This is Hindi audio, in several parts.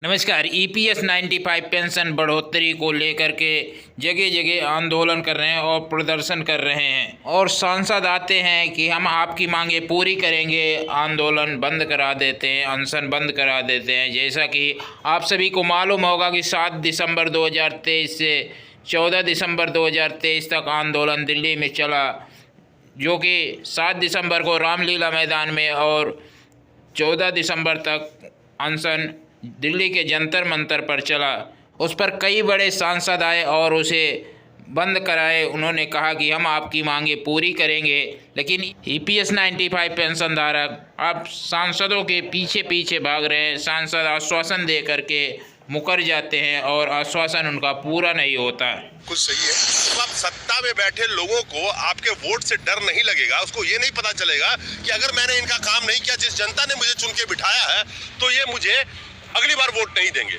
नमस्कार। ईपीएस 95 पेंशन बढ़ोतरी को लेकर के जगह जगह आंदोलन कर रहे हैं और प्रदर्शन कर रहे हैं और सांसद आते हैं कि हम आपकी मांगे पूरी करेंगे, आंदोलन बंद करा देते हैं, अनशन बंद करा देते हैं। जैसा कि आप सभी को मालूम होगा कि 7 दिसंबर 2023 से 14 दिसंबर 2023 तक आंदोलन दिल्ली में चला, जो कि 7 दिसंबर को रामलीला मैदान में और 14 दिसंबर तक अनशन दिल्ली के जंतर मंतर पर चला। उस पर कई बड़े सांसद आए और उसे बंद कराए। उन्होंने कहा कि हम आपकी मांगे पूरी करेंगे, लेकिन ईपीएस 95 पेंशन धारक अब सांसदों के पीछे पीछे भाग रहे हैं। सांसद आश्वासन दे करके मुकर जाते हैं और आश्वासन उनका पूरा नहीं होता। कुछ सही है। तो आप सत्ता में बैठे लोगों को आपके वोट से डर नहीं लगेगा, उसको ये नहीं पता चलेगा कि अगर मैंने इनका काम नहीं किया, जिस जनता ने मुझे चुन के बिठाया है, तो ये मुझे अगली बार वोट नहीं देंगे।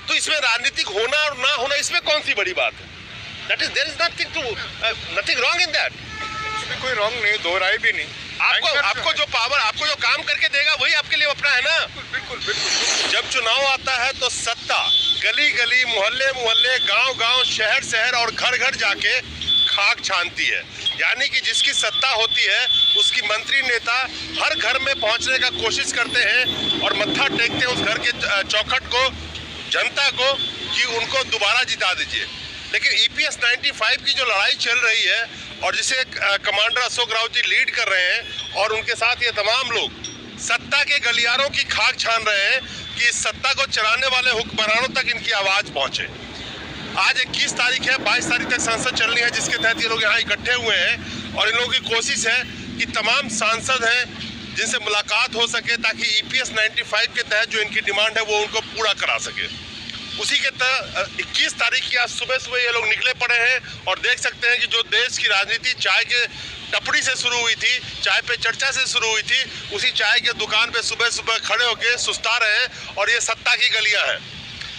तो इसमें राजनीतिक होना और ना होना, इसमें कौन सी बड़ी बात है? That is there is nothing wrong in that. इसमें कोई रॉन्ग नहीं, दो राय भी नहीं। आपको जो पावर, आपको जो काम करके देगा वही आपके लिए अपना है ना। बिल्कुल बिल्कुल। जब चुनाव आता है तो सत्ता गली गली, मोहल्ले मोहल्ले, गांव गांव, शहर शहर और घर घर जाके खाक छानती है। यानी कि जिसकी सत्ता होती है उसकी मंत्री नेता हर घर में पहुंचने का कोशिश करते हैं और मत्था टेकते हैं उस घर के चौखट को, जनता को, कि उनको दोबारा जिता दीजिए। लेकिन ईपीएस 95 की जो लड़ाई चल रही है और जिसे कमांडर अशोक राउत जी लीड कर रहे हैं और उनके साथ ये तमाम लोग सत्ता के गलियारों की खाक छान रहे हैं कि इस सत्ता को चलाने वाले हुक्मरानों तक इनकी आवाज पहुंचे। आज 21 तारीख है, 22 तारीख तक संसद चलनी है, जिसके तहत ये लोग यहाँ इकट्ठे हुए हैं और इन लोगों की कोशिश है कि तमाम सांसद हैं जिनसे मुलाकात हो सके, ताकि ईपीएस 95 के तहत जो इनकी डिमांड है वो उनको पूरा करा सके। उसी के तहत 21 तारीख की आज सुबह सुबह ये लोग निकले पड़े हैं और देख सकते हैं कि जो देश की राजनीति चाय के टपड़ी से शुरू हुई थी, चाय पे चर्चा से शुरू हुई थी, उसी चाय के दुकान पे सुबह सुबह खड़े होकर सुस्ता रहे हैं। और ये सत्ता की गलियां हैं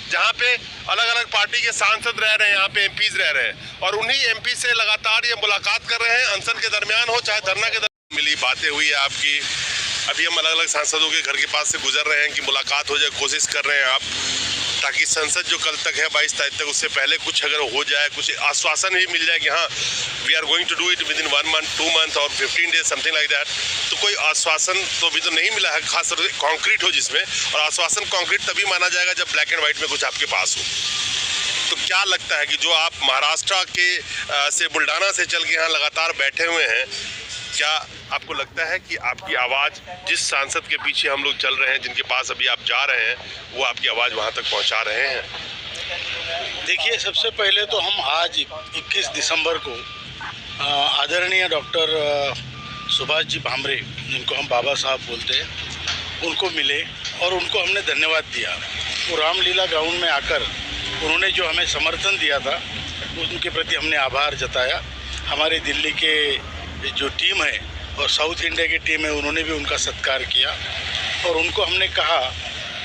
जहाँ पे अलग अलग पार्टी के सांसद रह रहे हैं, यहाँ पे एमपीज रह रहे हैं और उन्हीं एमपी से लगातार ये मुलाकात कर रहे हैं, अनशन के दरमियान हो चाहे धरना के दरमियान। मिली बातें हुई है आपकी, अभी हम अलग अलग सांसदों के घर के पास से गुजर रहे हैं कि मुलाकात हो जाए, कोशिश कर रहे हैं आप, ताकि संसद जो कल तक है 22 तारीख तक, उससे पहले कुछ अगर हो जाए, कुछ आश्वासन ही मिल जाए कि हाँ we are going to do it within 1 month, 2 month और 15 डेज, समथिंग लाइक दैट। तो कोई आश्वासन तो अभी तो नहीं मिला है, खासतौर से कॉन्क्रीट हो जिसमें, और आश्वासन कॉन्क्रीट तभी माना जाएगा जब ब्लैक एंड व्हाइट में कुछ आपके पास हो। तो क्या लगता है कि जो आप महाराष्ट्र के से बुल्डाना से चल के यहाँ लगातार बैठे हुए हैं, क्या आपको लगता है कि आपकी आवाज़ जिस सांसद के पीछे हम लोग चल रहे हैं, जिनके पास अभी आप जा रहे हैं, वो आपकी आवाज़ वहाँ तक पहुँचा रहे हैं? देखिए, सबसे पहले तो हम आज 21 दिसंबर को आदरणीय डॉक्टर सुभाष जी भामरे, जिनको हम बाबा साहब बोलते हैं, उनको मिले और उनको हमने धन्यवाद दिया। वो रामलीला ग्राउंड में आकर उन्होंने जो हमें समर्थन दिया था, उनके प्रति हमने आभार जताया। हमारे दिल्ली के जो टीम है और साउथ इंडिया की टीम है, उन्होंने भी उनका सत्कार किया और उनको हमने कहा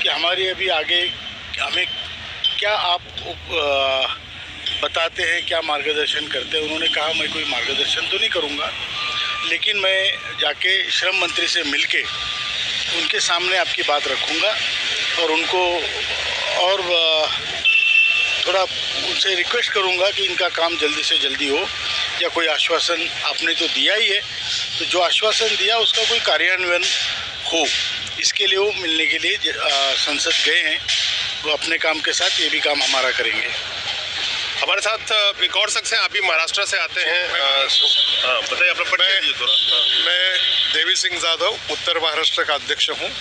कि हमारी अभी आगे हमें क्या आप बताते हैं, क्या मार्गदर्शन करते हैं। उन्होंने कहा मैं कोई मार्गदर्शन तो नहीं करूँगा, लेकिन मैं जाके श्रम मंत्री से मिलके उनके सामने आपकी बात रखूँगा और उनको और थोड़ा उनसे रिक्वेस्ट करूँगा कि इनका काम जल्दी से जल्दी हो, या कोई आश्वासन आपने तो दिया ही है, तो जो आश्वासन दिया उसका कोई कार्यान्वयन हो, इसके लिए वो मिलने के लिए संसद गए हैं। वो अपने काम के साथ ये भी काम हमारा करेंगे। हमारे साथ एक और शख्स हैं, आप भी महाराष्ट्र से आते हैं। बताइए अपना परिचय थोड़ा। मैं देवी सिंह जाधव, उत्तर महाराष्ट्र का अध्यक्ष हूँ।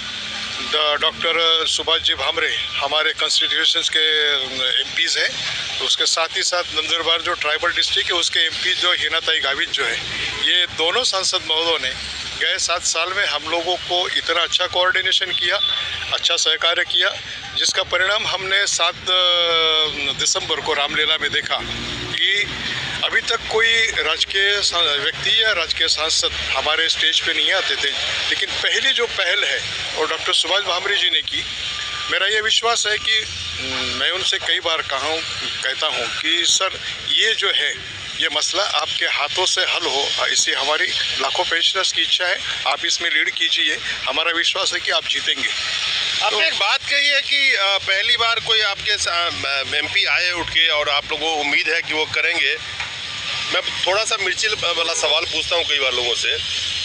डॉक्टर सुभाष जी भामरे हमारे कॉन्स्टिट्यूशंस के एमपीज हैं, तो उसके साथ ही साथ नंदुरबार जो ट्राइबल डिस्ट्रिक्ट है उसके एमपी जो हिनाताई गावित जो है, ये दोनों सांसद महोदयों ने गए 7 साल में हम लोगों को इतना अच्छा कोऑर्डिनेशन किया, अच्छा सहकार्य किया, जिसका परिणाम हमने 7 दिसंबर को रामलीला में देखा कि अभी तक कोई राजकीय व्यक्ति या राजकीय सांसद हमारे स्टेज पे नहीं आते थे, लेकिन पहली जो पहल है और डॉक्टर सुभाष भामरे जी ने की, मेरा ये विश्वास है कि मैं उनसे कई बार कहता हूँ कि सर ये जो है ये मसला आपके हाथों से हल हो, इसी हमारी लाखों पेंशनर्स की इच्छा है, आप इसमें लीड कीजिए, हमारा विश्वास है कि आप जीतेंगे। आपने एक बात कही है कि पहली बार कोई आपके MP आए उठ के और आप लोगों को उम्मीद है कि वो करेंगे। मैं थोड़ा सा मिर्ची वाला सवाल पूछता हूँ कई बार लोगों से।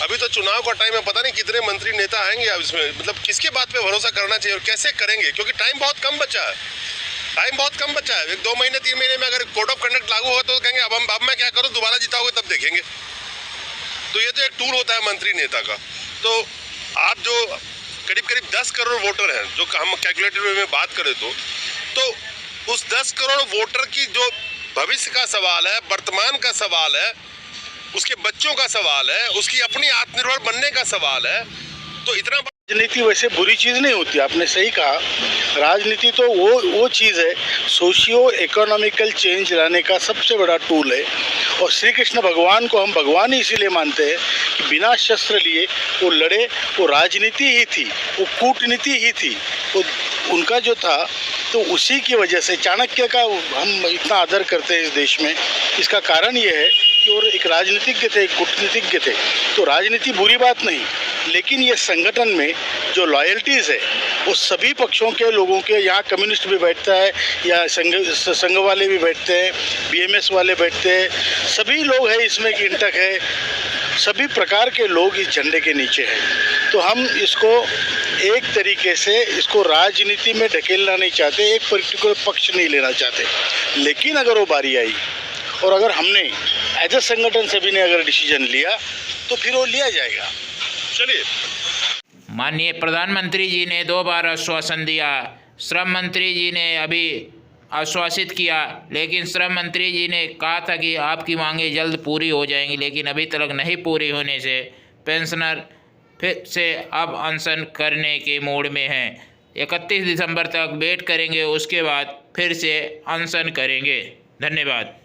अभी तो चुनाव का टाइम है, पता नहीं कितने मंत्री नेता आएंगे अब इसमें, मतलब किसके बात पे भरोसा करना चाहिए और कैसे करेंगे, क्योंकि टाइम बहुत कम बचा है। टाइम बहुत कम बचा है, 1-2 महीने 3 महीने में अगर कोड ऑफ कंडक्ट लागू होगा तो कहेंगे अब मैं क्या करूँ, दोबारा जिताओगे तब देखेंगे। तो ये तो एक टूल होता है मंत्री नेता का। तो आप जो करीब 10 करोड़ वोटर हैं, जो हम कैलकुलेटेड वे में बात करें तो उस 10 करोड़ वोटर की जो भविष्य का सवाल है, वर्तमान का सवाल है, उसके बच्चों का सवाल है, उसकी अपनी आत्मनिर्भर बनने का सवाल है, तो इतना राजनीति वैसे बुरी चीज़ नहीं होती, आपने सही कहा। राजनीति तो वो चीज़ है, सोशियो इकोनॉमिकल चेंज लाने का सबसे बड़ा टूल है। और श्री कृष्ण भगवान को हम भगवान ही इसीलिए मानते हैं कि बिना शस्त्र लिए वो लड़े, वो राजनीति ही थी, वो कूटनीति ही थी, वो उनका जो था। तो उसी की वजह से चाणक्य का हम इतना आदर करते हैं इस देश में। इसका कारण ये है कि वो एक राजनीतिज्ञ थे, एक कूटनीतिज्ञ थे। तो राजनीति बुरी बात नहीं, लेकिन ये संगठन में जो लॉयल्टीज़ है वो सभी पक्षों के लोगों के, यहाँ कम्युनिस्ट भी बैठता है या संघ वाले भी बैठते हैं, BMS वाले बैठते हैं, सभी लोग हैं इसमें कि इंटक है, सभी प्रकार के लोग इस झंडे के नीचे हैं। तो हम इसको एक तरीके से इसको राजनीति में ढकेलना नहीं चाहते, एक पर्टिकुलर पक्ष नहीं लेना चाहते। लेकिन अगर वो बारी आई और अगर हमने एज ए संगठन सभी ने अगर डिसीजन लिया तो फिर वो लिया जाएगा। चलिए। माननीय प्रधानमंत्री जी ने 2 बार आश्वासन दिया, श्रम मंत्री जी ने अभी आश्वासित किया, लेकिन श्रम मंत्री जी ने कहा था कि आपकी मांगें जल्द पूरी हो जाएंगी, लेकिन अभी तक नहीं पूरी होने से पेंशनर फिर से अब अनशन करने के मूड में हैं। 31 दिसंबर तक वेट करेंगे, उसके बाद फिर से अनशन करेंगे। धन्यवाद।